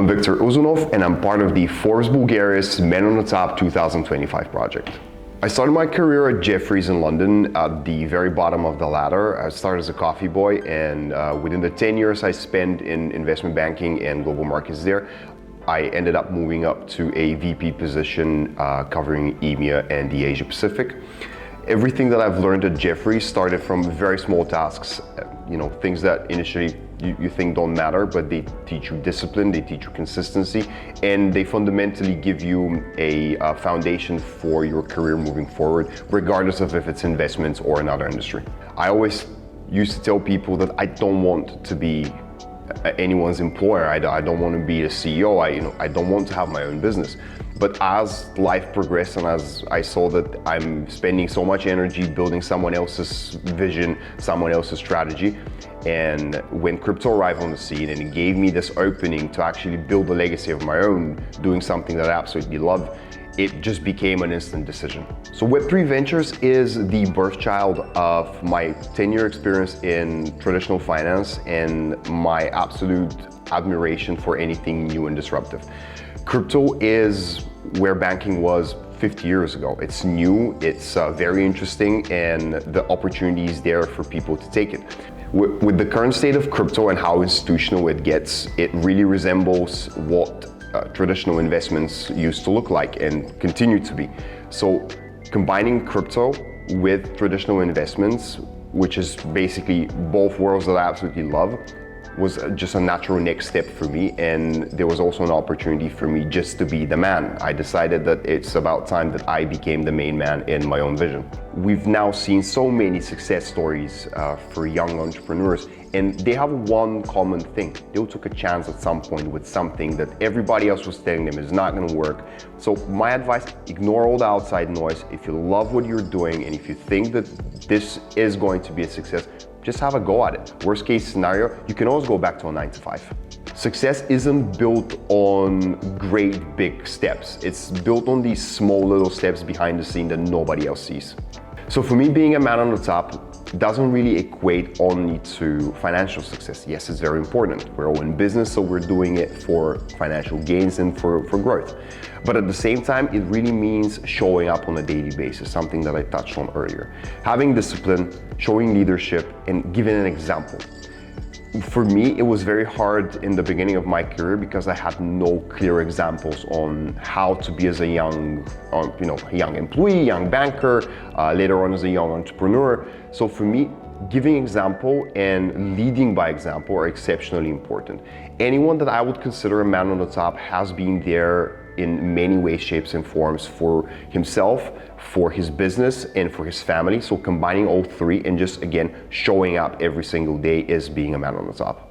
I'm Viktor Uzunov, and I'm part of the Forbes Bulgaria's Men on the Top 2025 project. I started my career at Jefferies in London at the very bottom of the ladder. I started as a coffee boy, and within the 10 years I spent in investment banking and global markets there, I ended up moving up to a VP position covering EMEA and the Asia Pacific. Everything that I've learned at Jefferies started from very small tasks, things that initially you think don't matter, but they teach you discipline, they teach you consistency, and they fundamentally give you a foundation for your career moving forward, regardless of if it's investments or another industry. I always used to tell people that I don't want to be anyone's employer. I don't want to be the CEO. I don't want to have my own business. But as life progressed and as I saw that I'm spending so much energy building someone else's vision, someone else's strategy, and when crypto arrived on the scene and it gave me this opening to actually build a legacy of my own, doing something that I absolutely love, it just became an instant decision. So UEB3 Ventures is the birthchild of my 10-year experience in traditional finance and my absolute admiration for anything new and disruptive. Crypto is where banking was 50 years ago. It's new, it's very interesting, and the opportunity is there for people to take it. With the current state of crypto and how institutional it gets, it really resembles what traditional investments used to look like and continue to be. So combining crypto with traditional investments, which is basically both worlds that I absolutely love, was just a natural next step for me, and there was also an opportunity for me just to be the man. I decided that it's about time that I became the main man in my own vision. We've now seen so many success stories for young entrepreneurs, and they have one common thing. They all took a chance at some point with something that everybody else was telling them is not going to work. So my advice, ignore all the outside noise. If you love what you're doing and if you think that this is going to be a success, just have a go at it. Worst case scenario, you can always go back to a 9-to-5. Success isn't built on great big steps. It's built on these small little steps behind the scene that nobody else sees. So for me, being a man on the top doesn't really equate only to financial success. Yes, it's very important. We're all in business, so we're doing it for financial gains and for growth. But at the same time, it really means showing up on a daily basis, something that I touched on earlier. Having discipline, showing leadership, and giving an example. For me, it was very hard in the beginning of my career because I had no clear examples on how to be as a young employee, young banker, later on as a young entrepreneur. So for me, giving example and leading by example are exceptionally important. Anyone that I would consider a man on the top has been there in many ways, shapes, and forms for himself, for his business, and for his family. So combining all three and just, again, showing up every single day is being a man on the top.